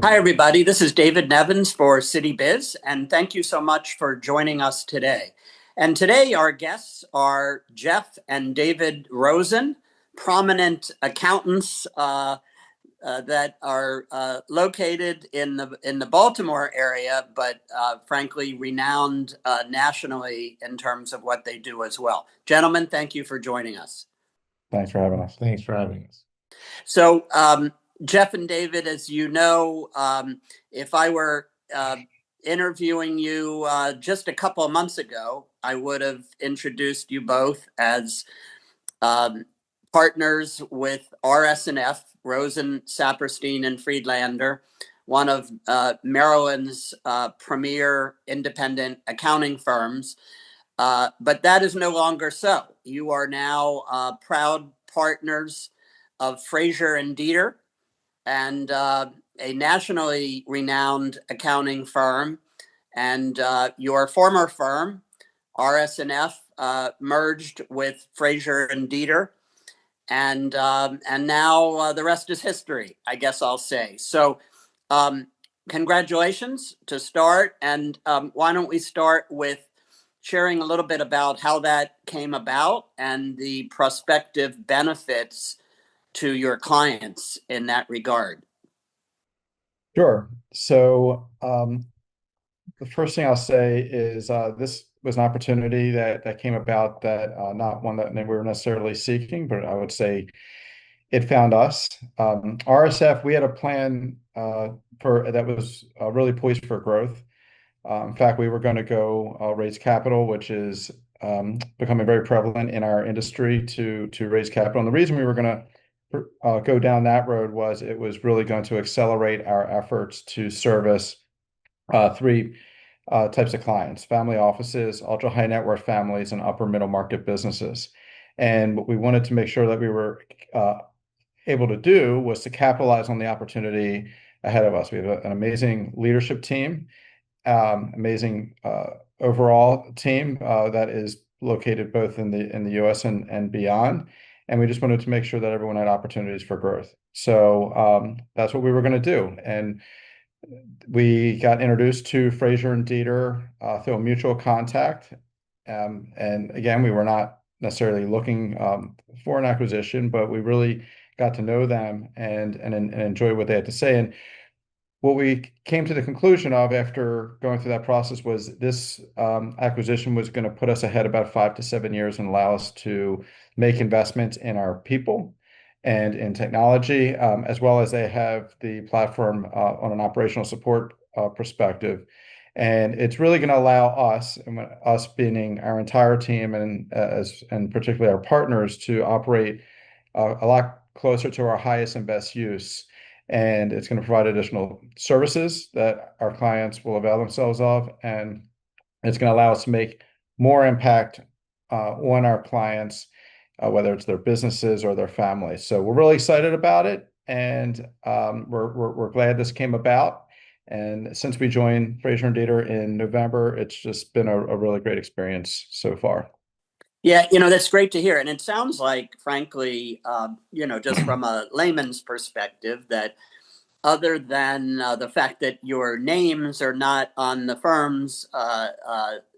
Hi, everybody. This is David Nevins for CityBiz, and thank you so much for joining us today. And today, our guests are Jeff and David Rosen, prominent accountants that are located in the Baltimore area, but frankly renowned nationally in terms of what they do as well. Gentlemen, thank you for joining us. Thanks for having us. Thanks for having us. So, Jeff and David, as you know, if I were interviewing you just a couple of months ago, I would have introduced you both as um, partners with RS&F, Rosen, Saperstein, and Friedlander, one of Maryland's premier independent accounting firms. But that is no longer so. You are now proud partners of Frazier and Deeter, and a nationally renowned accounting firm. And your former firm, RS&F, merged with Frazier and Deeter, and now the rest is history, I guess I'll say. So, congratulations to start, and why don't we start with sharing a little bit about how that came about and the prospective benefits to your clients in that regard. Sure. So the first thing I'll say is this was an opportunity that came about that not one that we were necessarily seeking, but I would say it found us. RSF, we had a plan for that was really poised for growth. In fact, we were going to go raise capital, which is becoming very prevalent in our industry to raise capital. And the reason we were going to go down that road was it was really going to accelerate our efforts to service three types of clients: family offices, ultra high net worth families, and upper middle market businesses. And what we wanted to make sure that we were able to do was to capitalize on the opportunity ahead of us. We have an amazing leadership team, amazing overall team that is located both in the U.S. and beyond. And we just wanted to make sure that everyone had opportunities for growth. So that's what we were going to do. And we got introduced to Frazier and Deeter through a mutual contact. And again, we were not necessarily looking for an acquisition, but we really got to know them and enjoy what they had to say. And what we came to the conclusion of after going through that process was this acquisition was going to put us ahead about 5 to 7 years and allow us to make investments in our people and in technology, as well as they have the platform on an operational support perspective. And it's really going to allow us, and us being our entire team and particularly our partners, to operate a lot closer to our highest and best use. And it's going to provide additional services that our clients will avail themselves of. And it's going to allow us to make more impact on our clients, whether it's their businesses or their families. So we're really excited about it. And we're glad this came about. And since we joined Frazier and Deeter in November, it's just been a really great experience so far. Yeah, that's great to hear. And it sounds like, frankly, just from a layman's perspective, that other than the fact that your names are not on the firm's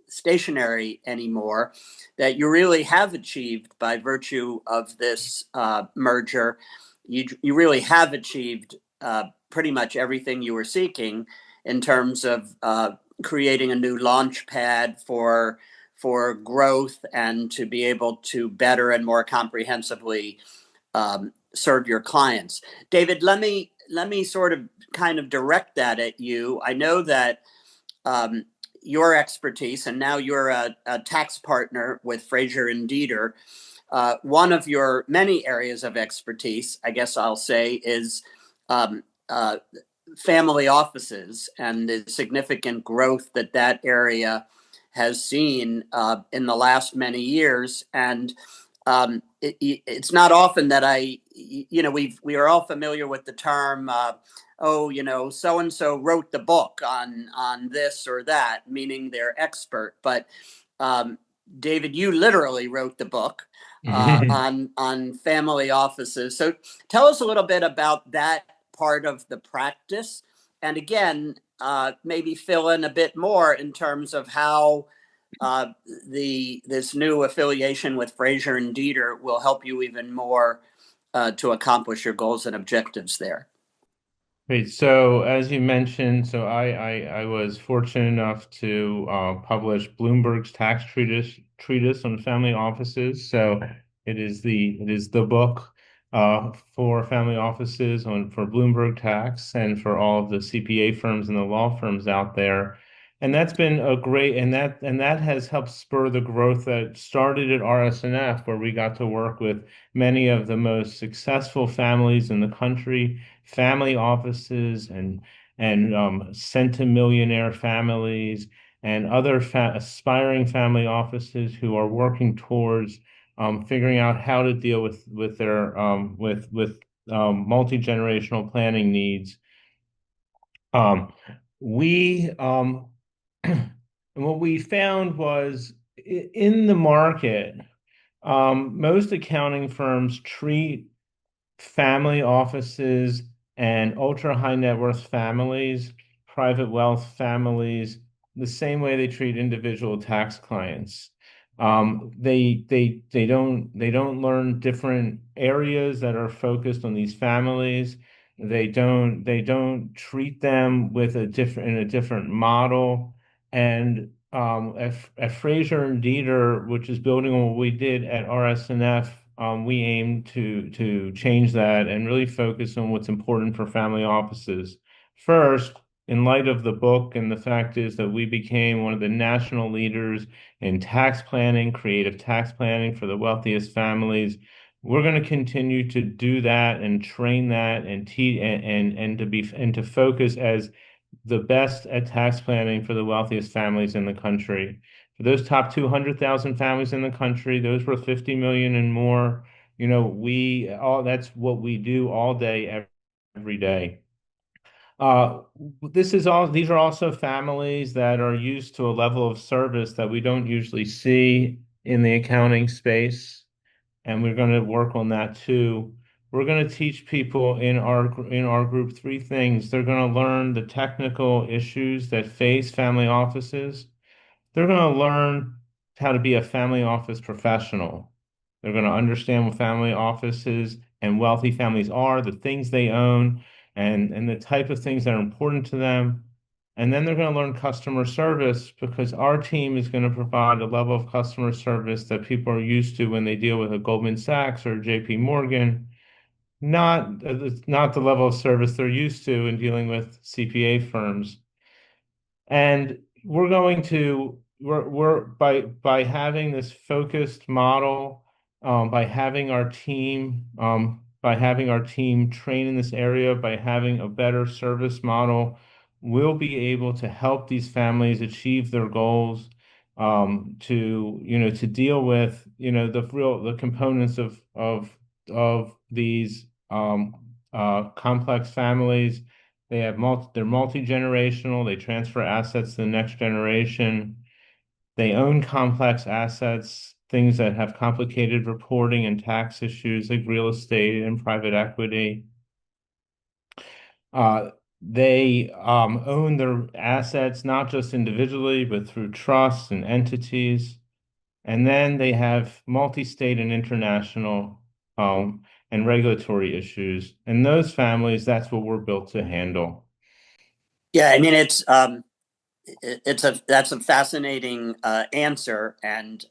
stationery anymore, that you really have achieved by virtue of this merger, you really have achieved pretty much everything you were seeking in terms of creating a new launch pad for growth and to be able to better and more comprehensively serve your clients. David, let me sort of kind of direct that at you. I know that your expertise, and now you're a tax partner with Frazier and Deeter. One of your many areas of expertise, I guess I'll say, is um, family offices and the significant growth that area has seen in the last many years. And it's not often that we are all familiar with the term, so and so wrote the book on this or that, meaning they're expert. But David, you literally wrote the book on family offices. So tell us a little bit about that part of the practice and again, maybe fill in a bit more in terms of how the this new affiliation with Frazier and Deeter will help you even more to accomplish your goals and objectives there. Great. So as you mentioned, I was fortunate enough to publish Bloomberg's tax treatise on family offices. So it is the book for family offices on for Bloomberg Tax and for all of the CPA firms and the law firms out there. And that's been a great and that has helped spur the growth that started at RSNF, where we got to work with many of the most successful families in the country, family offices and centimillionaire families and other aspiring family offices who are working towards figuring out how to deal with their multi-generational planning needs. We and what we found was in the market, most accounting firms treat family offices and ultra high net worth families, private wealth families, the same way they treat individual tax clients. They don't learn different areas that are focused on these families. They don't treat them with a different model. And at Frazier and Deeter, which is building on what we did at RSNF, we aim to change that and really focus on what's important for family offices. First, in light of the book, and the fact is that we became one of the national leaders in tax planning, creative tax planning for the wealthiest families. We're going to continue to do that and train that and teach and to focus as the best at tax planning for the wealthiest families in the country. For those top 200,000 families in the country, those were 50 million and more. That's what we do all day, every day. Uh, these are also families that are used to a level of service that we don't usually see in the accounting space, and we're going to work on that too. We're going to teach people in our group three things. They're going to learn the technical issues that face family offices. They're going to learn how to be a family office professional. They're going to understand what family offices and wealthy families are, the things they own, and the type of things that are important to them. And then they're going to learn customer service, because our team is going to provide a level of customer service that people are used to when they deal with a Goldman Sachs or JP Morgan, not the level of service they're used to in dealing with CPA firms. And we're by having this focused model, by having our team train in this area, by having a better service model, we'll be able to help these families achieve their goals, to deal with, the components of these complex families. They're multi-generational. They transfer assets to the next generation. They own complex assets, things that have complicated reporting and tax issues like real estate and private equity. They own their assets not just individually, but through trusts and entities. And then they have multi-state and international and regulatory issues. And those families, that's what we're built to handle. Yeah, I mean that's a fascinating answer, and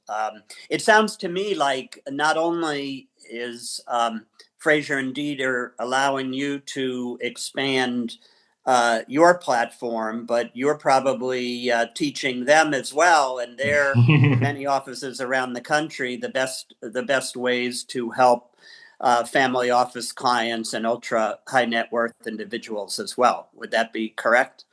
it sounds to me like not only is Frazier and Deeter allowing you to expand your platform, but you're probably teaching them as well, and their many offices around the country, the best ways to help family office clients and ultra high net worth individuals as well. Would that be correct?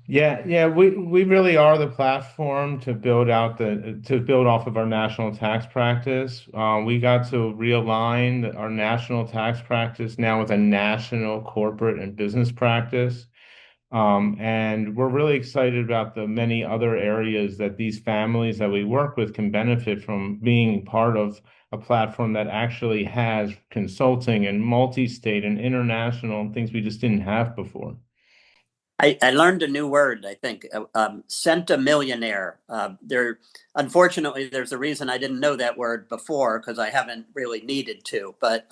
Yeah, we really are the platform to build off of our national tax practice. We got to realign our national tax practice now with a national corporate and business practice. And we're really excited about the many other areas that these families that we work with can benefit from being part of a platform that actually has consulting and multi-state and international and things we just didn't have before. I learned a new word, I think, centimillionaire. Unfortunately, there's a reason I didn't know that word before because I haven't really needed to. But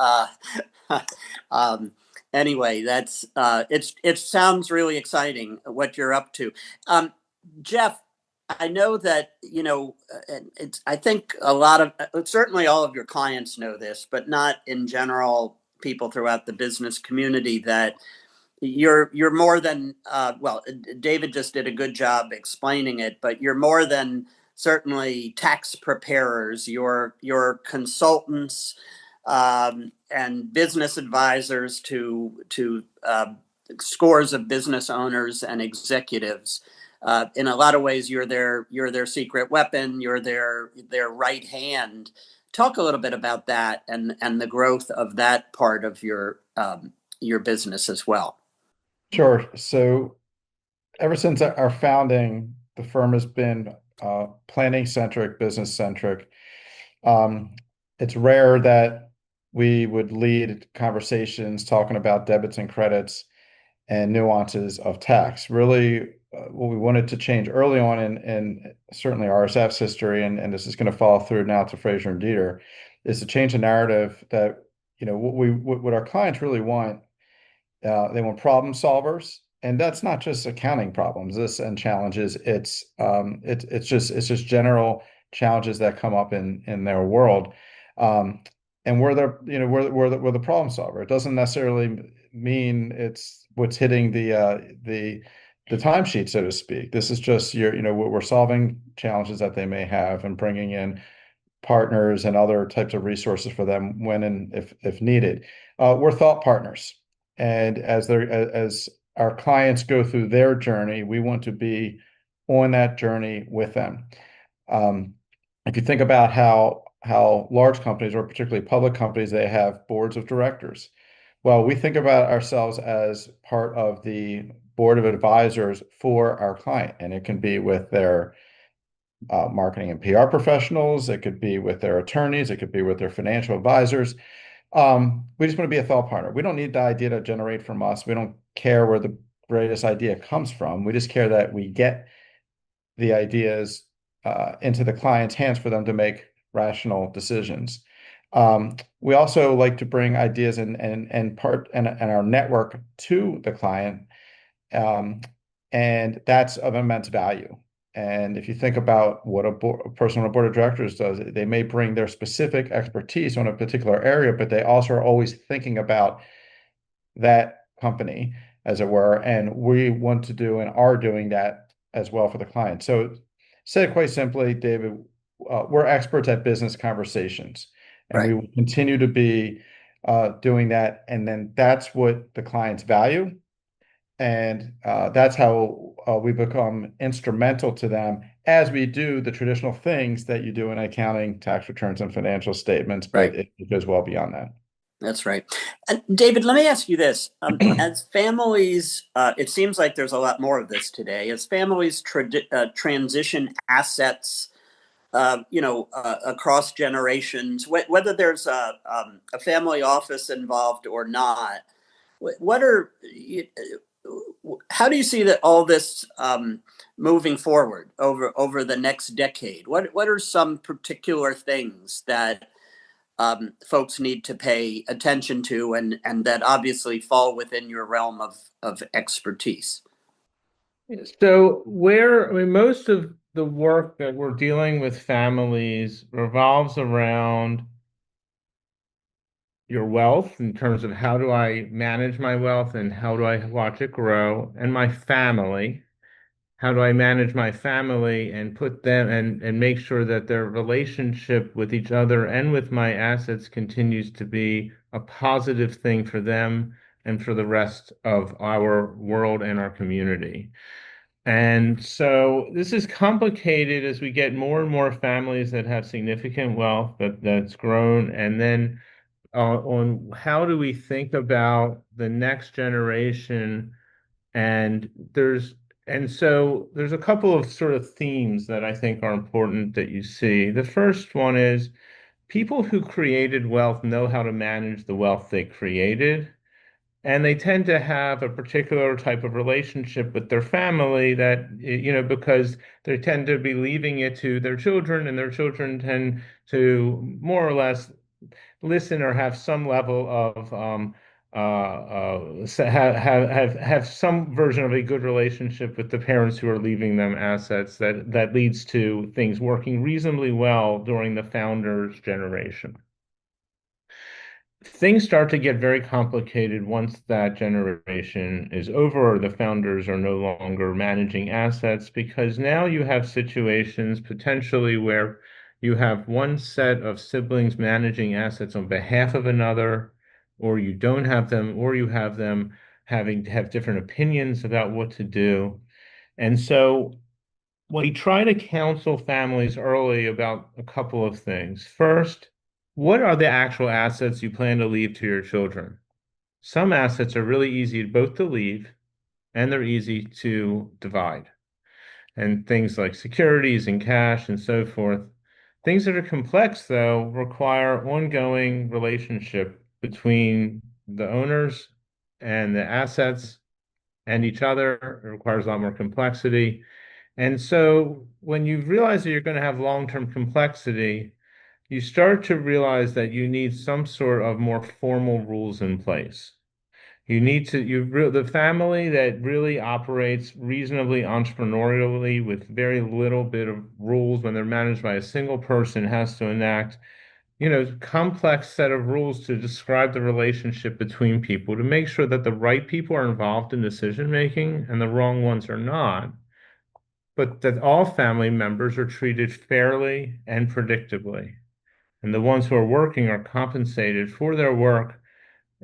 um, anyway, it sounds really exciting what you're up to. Um, Jeff, I know that, I think a lot of, certainly all of your clients know this, but not in general, people throughout the business community that you're more than well, David just did a good job explaining it, but you're more than certainly tax preparers. You're consultants and business advisors to scores of business owners and executives. In a lot of ways, you're their secret weapon. You're their right hand. Talk a little bit about that and the growth of that part of your business as well. Sure. So ever since our founding, the firm has been planning centric, business centric. Um, it's rare that we would lead conversations talking about debits and credits and nuances of tax. Really, what we wanted to change early on in certainly RSF's history, and this is going to follow through now to Frazier and Deeter, is to change the narrative that, what our clients really want. They want problem solvers, and that's not just accounting problems, this and challenges. It's just general challenges that come up in their world. Um, and we're the problem solver. It doesn't necessarily mean it's what's hitting the timesheet, so to speak. This is just we're solving challenges that they may have and bringing in partners and other types of resources for them when and if needed. We're thought partners, and as our clients go through their journey, we want to be on that journey with them. Um, if you think about how large companies, or particularly public companies, they have boards of directors. Well, we think about ourselves as part of the board of advisors for our client, and it can be with their marketing and PR professionals. It could be with their attorneys. It could be with their financial advisors. We just want to be a thought partner. We don't need the idea to generate from us. We don't care where the greatest idea comes from. We just care that we get the ideas into the client's hands for them to make rational decisions. We also like to bring ideas and our network to the client, um, and that's of immense value. And if you think about what a person on a board of directors does, they may bring their specific expertise on a particular area, but they also are always thinking about that company, as it were. And we want to do and are doing that as well for the client. So, said quite simply, David, we're experts at business conversations, and we Right. will continue to be doing that. And then that's what the clients value. And that's how we become instrumental to them as we do the traditional things that you do in accounting, tax returns, and financial statements, but Right. it goes well beyond that. That's right. And David, let me ask you this. As families, it seems like there's a lot more of this today. As families transition assets, across generations, whether there's a family office involved or not, what are how do you see that all this moving forward over the next decade? What are some particular things that folks need to pay attention to and that obviously fall within your realm of expertise? I mean, most of the work that we're dealing with families revolves around your wealth in terms of how do I manage my wealth and how do I watch it grow, and my family. How do I manage my family and put them and make sure that their relationship with each other and with my assets continues to be a positive thing for them and for the rest of our world and our community. And so this is complicated as we get more and more families that have significant wealth that's grown. And then on how do we think about the next generation? And there's a couple of sort of themes that I think are important that you see. The first one is people who created wealth know how to manage the wealth they created. And they tend to have a particular type of relationship with their family that, because they tend to be leaving it to their children, and their children tend to more or less listen or have some level of have some version of a good relationship with the parents who are leaving them assets that leads to things working reasonably well during the founder's generation. Things start to get very complicated once that generation is over, or the founders are no longer managing assets, because now you have situations potentially where you have one set of siblings managing assets on behalf of another, or you don't have them, or you have them having to have different opinions about what to do. And so we try to counsel families early about a couple of things. First, what are the actual assets you plan to leave to your children? Some assets are really easy both to leave and they're easy to divide. And things like securities and cash and so forth. Things that are complex, though, require ongoing relationship between the owners and the assets and each other. It requires a lot more complexity. And so when you realize that you're going to have long-term complexity, you start to realize that you need some sort of more formal rules in place. You need to, the family that really operates reasonably entrepreneurially with very little bit of rules when they're managed by a single person has to enact, complex set of rules to describe the relationship between people to make sure that the right people are involved in decision making and the wrong ones are not, but that all family members are treated fairly and predictably. And the ones who are working are compensated for their work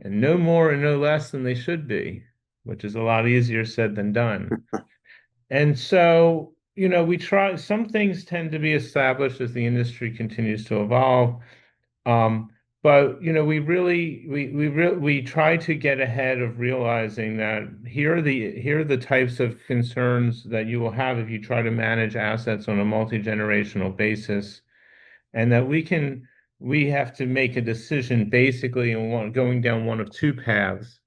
and no more and no less than they should be, which is a lot easier said than done. And so, we try, some things tend to be established as the industry continues to evolve. Um, but we try to get ahead of realizing that here are the types of concerns that you will have if you try to manage assets on a multi-generational basis, and that we have to make a decision basically going down one of two paths.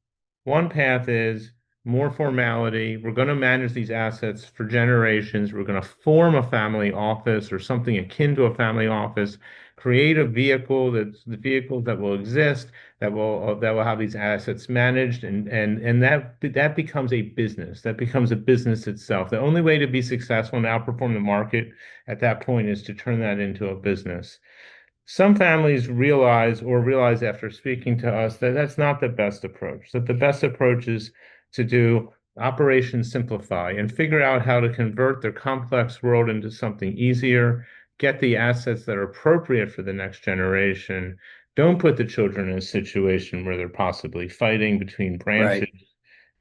One path is more formality. We're going to manage these assets for generations. We're going to form a family office or something akin to a family office, create a vehicle that's the vehicle that will exist, that will have these assets managed, and that becomes a business. That becomes a business itself. The only way to be successful and outperform the market at that point is to turn that into a business. Some families realize after speaking to us that that's not the best approach, that the best approach is to do Operation Simplify and figure out how to convert their complex world into something easier, get the assets that are appropriate for the next generation. Don't put the children in a situation where they're possibly fighting between branches, Right.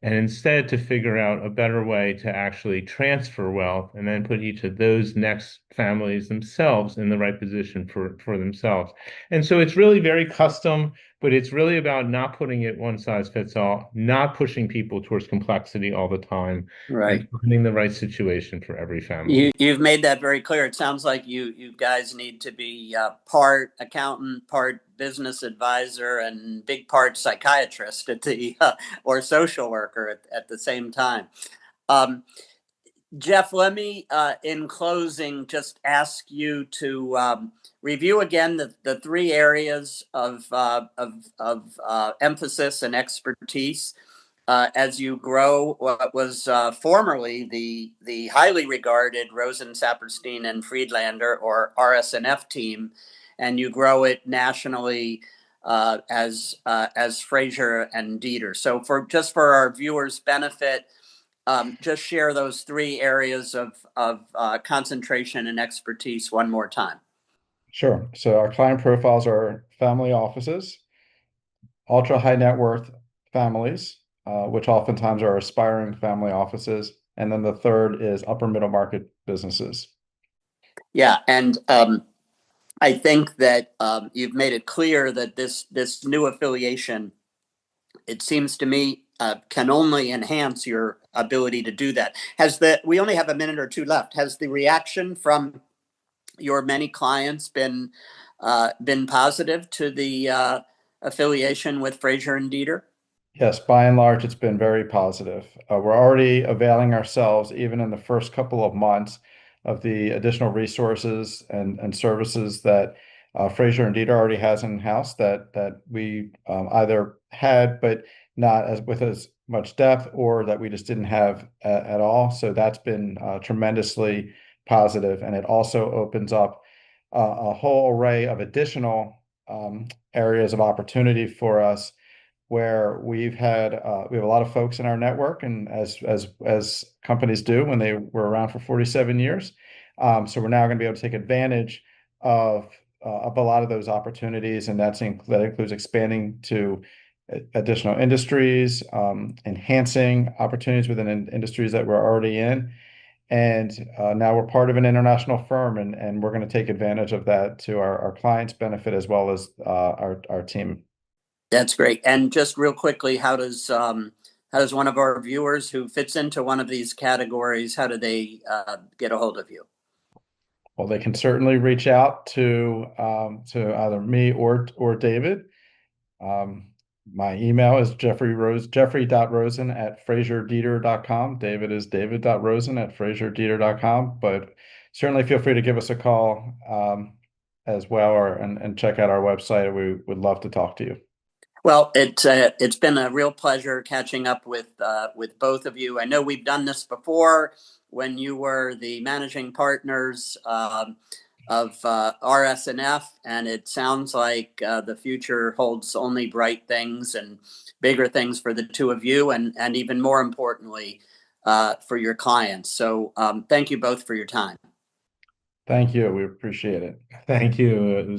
and instead to figure out a better way to actually transfer wealth and then put each of those next families themselves in the right position for themselves. And so it's really very custom, but it's really about not putting it one size fits all, not pushing people towards complexity all the time, and Right. finding the right situation for every family. You've made that very clear. It sounds like you guys need to be part accountant, part business advisor, and big part psychiatrist at the or social worker at the same time. Um, Jeff, let me, in closing, just ask you to review again the three areas of emphasis and expertise as you grow what was formerly the highly regarded Rosen, Saperstein, and Friedlander, or RSNF team, and you grow it nationally as Frazier and Deeter. So, for our viewers' benefit, just share those three areas of concentration and expertise one more time. Sure. So our client profiles are family offices, ultra high net worth families, which oftentimes are aspiring family offices. And then the third is upper middle market businesses. Yeah, and I think that you've made it clear that this new affiliation, it seems to me, can only enhance your ability to do that. We only have a minute or two left. Has the reaction from your many clients been positive to the affiliation with Frazier and Deeter? Yes, by and large, it's been very positive. We're already availing ourselves, even in the first couple of months, of the additional resources and services that Frazier and Deeter already has in-house that we either had, but not as with as much depth, or that we just didn't have at all. So that's been tremendously positive, and it also opens up a whole array of additional areas of opportunity for us where we have a lot of folks in our network, and as companies do when they were around for 47 years. So we're now going to be able to take advantage of a lot of those opportunities, and that includes expanding to additional industries, enhancing opportunities within industries that we're already in. And now we're part of an international firm, and we're going to take advantage of that to our clients' benefit as well as our team. That's great. And just real quickly, how does one of our viewers who fits into one of these categories, how do they get a hold of you? Well, they can certainly reach out to either me or David. Um, my email is jeffrey.rosen@frazierdeeter.com. David is david.rosen@frazierdeeter.com. But certainly feel free to give us a call as well, and check out our website. We would love to talk to you. Well, it's been a real pleasure catching up with both of you. I know we've done this before when you were the managing partners of RSNF, and it sounds like the future holds only bright things and bigger things for the two of you, and even more importantly, for your clients. So thank you both for your time. Thank you. We appreciate it. Thank you.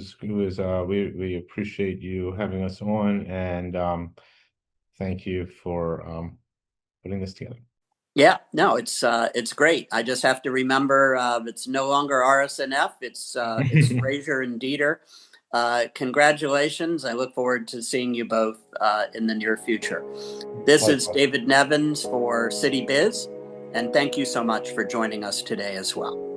We appreciate you having us on, and thank you for putting this together. Yeah, no, it's great. I just have to remember it's no longer RSNF. It's Frazier and Deeter. Congratulations. I look forward to seeing you both in the near future. This is David Nevins for City Biz, and thank you so much for joining us today as well.